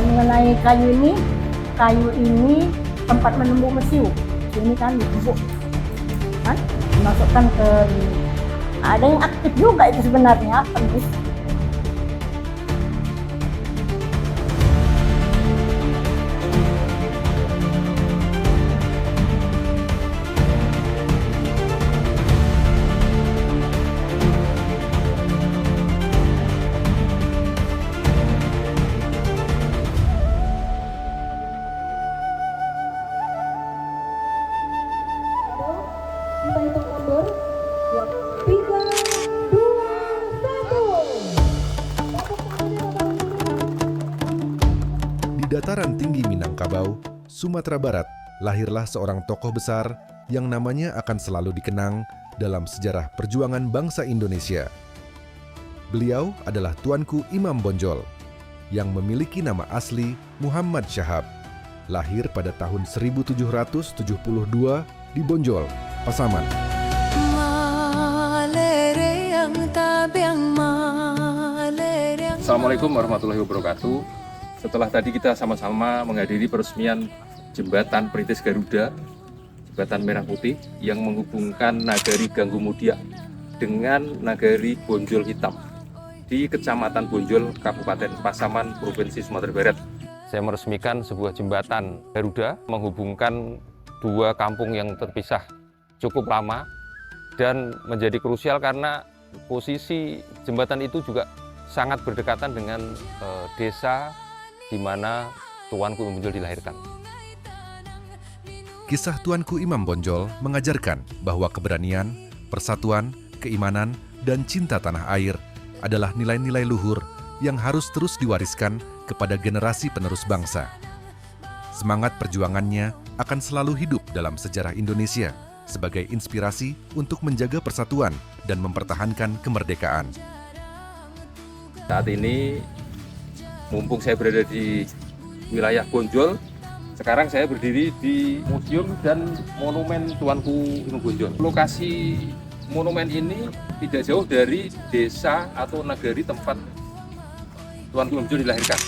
mengenai kayu ini tempat menembus mesiu. Ini kan ditumbuk, kan? Dimasukkan ke ini. Ada yang aktif juga itu sebenarnya, penting. Kita hitung mundur. 3, 2, 1. Di dataran tinggi Minangkabau, Sumatera Barat, lahirlah seorang tokoh besar yang namanya akan selalu dikenang dalam sejarah perjuangan bangsa Indonesia. Beliau adalah Tuanku Imam Bonjol, yang memiliki nama asli Muhammad Syahab, lahir pada tahun 1772 di Bonjol, Pasaman. Assalamualaikum warahmatullahi wabarakatuh. Setelah tadi kita sama-sama menghadiri peresmian Jembatan Perintis Garuda, Jembatan Merah Putih yang menghubungkan Nagari Ganggu Mudia dengan Nagari Bonjol Hitam di Kecamatan Bonjol, Kabupaten Pasaman, Provinsi Sumatera Barat. Saya meresmikan sebuah jembatan Garuda menghubungkan dua kampung yang terpisah cukup lama dan menjadi krusial karena posisi jembatan itu juga sangat berdekatan dengan desa di mana Tuanku Imam Bonjol dilahirkan. Kisah Tuanku Imam Bonjol mengajarkan bahwa keberanian, persatuan, keimanan, dan cinta tanah air adalah nilai-nilai luhur yang harus terus diwariskan kepada generasi penerus bangsa. Semangat perjuangannya akan selalu hidup dalam sejarah Indonesia sebagai inspirasi untuk menjaga persatuan dan mempertahankan kemerdekaan. Saat ini, mumpung saya berada di wilayah Bonjol, sekarang saya berdiri di Museum dan Monumen Tuanku Imam Bonjol. Lokasi monumen ini tidak jauh dari desa atau nagari tempat Tuanku Imam Bonjol dilahirkan.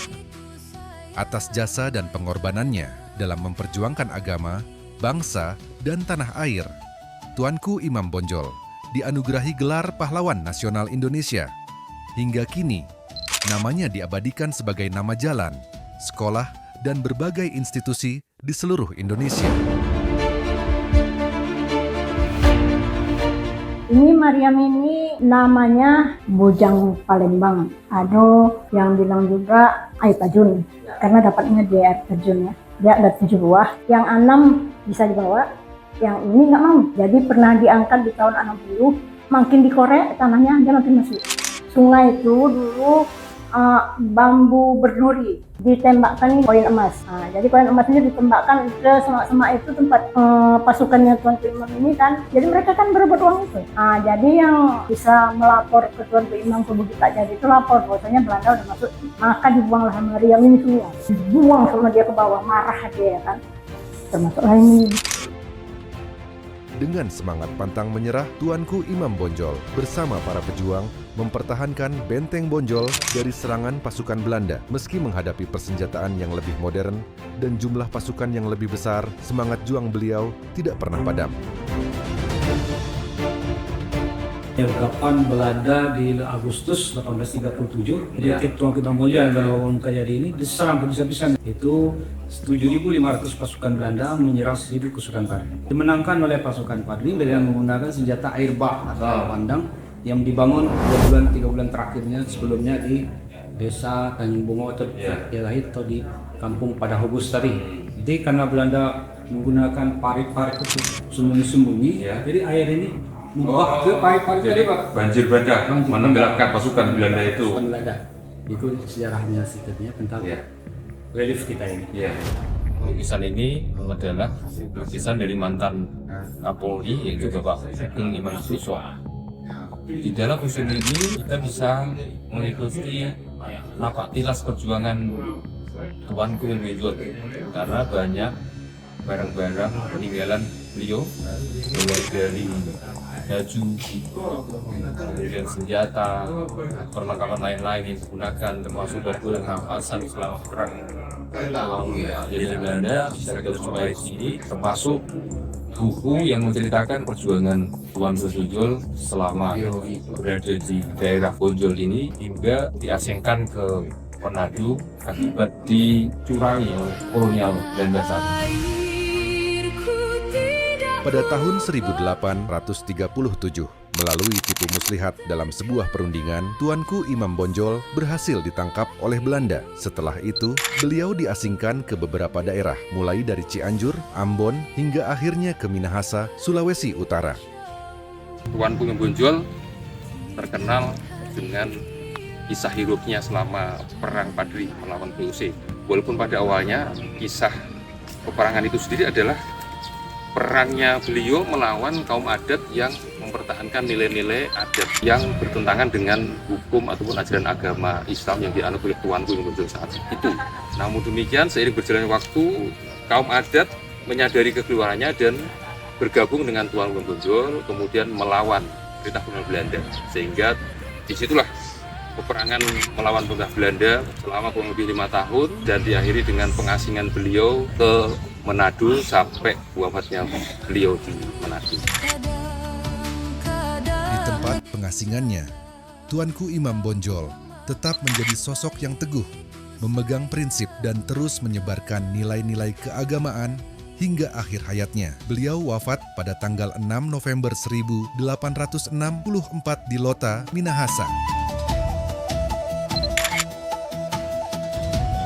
Atas jasa dan pengorbanannya dalam memperjuangkan agama, bangsa, dan tanah air, Tuanku Imam Bonjol dianugerahi gelar Pahlawan Nasional Indonesia. Hingga kini, namanya diabadikan sebagai nama jalan, sekolah, dan berbagai institusi di seluruh Indonesia. Ini Mariam ini namanya Bujang Palembang. Ada yang bilang juga air terjun, karena dapatnya di air terjun ya. Dia ada 7 buah, yang 6 bisa dibawa, yang ini nggak mau. Jadi pernah diangkat di tahun 60, makin dikorek tanahnya dia makin masuk. Sungai itu dulu bambu berduri, ditembakkan koin emas. Jadi koin emas ini ditembakkan ke semak-semak itu tempat pasukannya Tuanku Imam ini kan. Jadi mereka kan berebut uang itu. Jadi yang bisa melapor ke Tuanku Imam ke Bukit Tak Jadi itu lapor bahwasanya Belanda udah masuk, maka dibuanglah Mariam ini semua. Dibuang sama dia ke bawah, marah dia kan. Termasuklah ini. Dengan semangat pantang menyerah, Tuanku Imam Bonjol bersama para pejuang mempertahankan benteng Bonjol dari serangan pasukan Belanda. Meski menghadapi persenjataan yang lebih modern dan jumlah pasukan yang lebih besar, semangat juang beliau tidak pernah padam. Kapan Belanda di Agustus 1837, jadi Tuanku Imam Bonjol yang berlawan Kajari ini diserang habis-habisan. Itu 7.500 pasukan Belanda menyerang 1.000 pasukan Padri. Dimenangkan oleh pasukan Padri dengan menggunakan senjata air bah atau pandang yang dibangun 2 bulan 3 bulan terakhirnya sebelumnya di desa Tanjung Bungo atau atau di kampung Padahubus tadi. Jadi karena Belanda menggunakan parit-parit itu sembunyi-sembunyi, jadi air ini membuah ke parit-parit tadi, Pak. Banjir bandang menenggelamkan pasukan Belanda itu. Pasukan Belanda. Itu sejarahnya sebenarnya tentang relief kita ini. Lukisan ini adalah lukisan dari mantan Kapolri, yaitu Bapak Sugeng Imam Suswa. Di dalam museum ini kita bisa mengikuti napak tilas perjuangan Tuanku Imam Bonjol, karena banyak barang-barang peninggalan beliau, mulai dari baju, kemudian senjata, perlengkapan lain-lain yang digunakan, termasuk batu rampasan selama perang Jadi Belanda secara garis ini termasuk buku yang menceritakan perjuangan Tuan Bonjol selama berada di daerah Bonjol ini hingga diasingkan ke Manado akibat dicurangi oleh kolonial Belanda saat itu. Pada tahun 1837, melalui tipu muslihat dalam sebuah perundingan, Tuanku Imam Bonjol berhasil ditangkap oleh Belanda. Setelah itu, beliau diasingkan ke beberapa daerah, mulai dari Cianjur, Ambon, hingga akhirnya ke Minahasa, Sulawesi Utara. Tuanku Imam Bonjol terkenal dengan kisah hidupnya selama Perang Padri melawan VOC. Walaupun pada awalnya kisah peperangan itu sendiri adalah perangnya beliau melawan kaum adat yang mempertahankan nilai-nilai adat yang bertentangan dengan hukum ataupun ajaran agama Islam yang dianut oleh Tuanku Imam Bonjol saat itu. Namun demikian, seiring berjalannya waktu, kaum adat menyadari kekeliruannya dan bergabung dengan Tuanku Imam Bonjol, kemudian melawan perintah kolonial Belanda. Sehingga disitulah peperangan melawan perintah Belanda selama kurang lebih 5 tahun dan diakhiri dengan pengasingan beliau ke Manado sampai wafatnya beliau di Manado. Di tempat pengasingannya, Tuanku Imam Bonjol tetap menjadi sosok yang teguh, memegang prinsip dan terus menyebarkan nilai-nilai keagamaan hingga akhir hayatnya. Beliau wafat pada tanggal 6 November 1864 di Lota, Minahasa.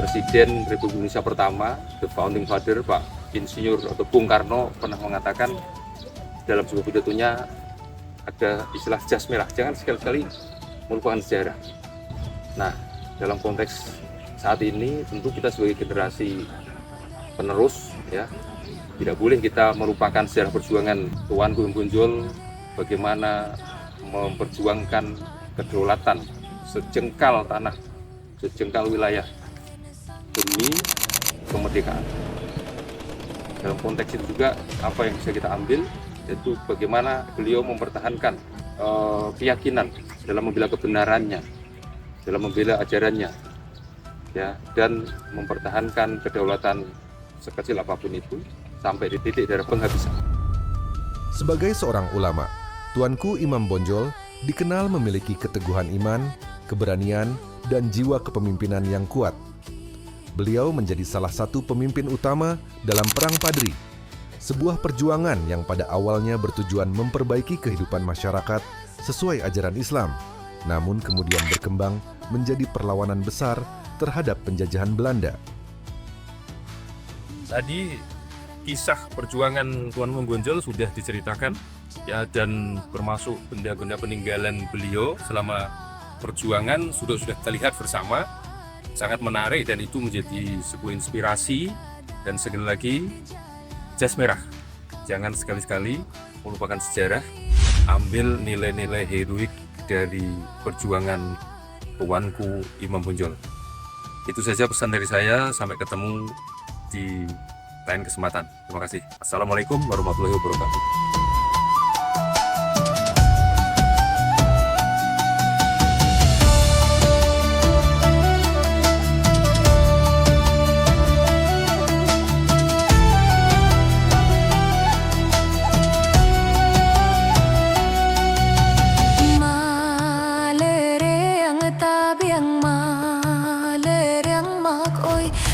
Presiden Republik Indonesia pertama, the founding father, Pak Insinyur atau Bung Karno pernah mengatakan dalam sebuah pidatonya ada istilah jas merah, jangan sekali-kali melupakan sejarah. Nah, dalam konteks saat ini tentu kita sebagai generasi penerus ya, tidak boleh kita melupakan sejarah perjuangan Tuanku Imam Bonjol, bagaimana memperjuangkan kedaulatan sejengkal tanah, sejengkal wilayah demi kemerdekaan. Dalam konteks itu juga apa yang bisa kita ambil, yaitu bagaimana beliau mempertahankan keyakinan dalam membela kebenarannya, dalam membela ajarannya, ya, dan mempertahankan kedaulatan sekecil apapun itu sampai di titik darah penghabisan. Sebagai seorang ulama, Tuanku Imam Bonjol dikenal memiliki keteguhan iman, keberanian, dan jiwa kepemimpinan yang kuat. Beliau menjadi salah satu pemimpin utama dalam Perang Padri, sebuah perjuangan yang pada awalnya bertujuan memperbaiki kehidupan masyarakat sesuai ajaran Islam, namun kemudian berkembang menjadi perlawanan besar terhadap penjajahan Belanda. Tadi kisah perjuangan Tuan Imam Bonjol sudah diceritakan ya, dan termasuk benda-benda peninggalan beliau selama perjuangan sudah kita lihat bersama. Sangat menarik dan itu menjadi sebuah inspirasi. Dan sekali lagi, jas merah, jangan sekali-sekali melupakan sejarah, ambil nilai-nilai heroik dari perjuangan Tuanku Imam Bonjol. Itu saja pesan dari saya, sampai ketemu di lain kesempatan. Terima kasih. Assalamualaikum warahmatullahi wabarakatuh.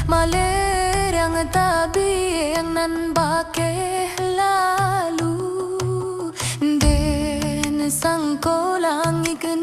Malerang tabi yang nan bake lalu den sangko langit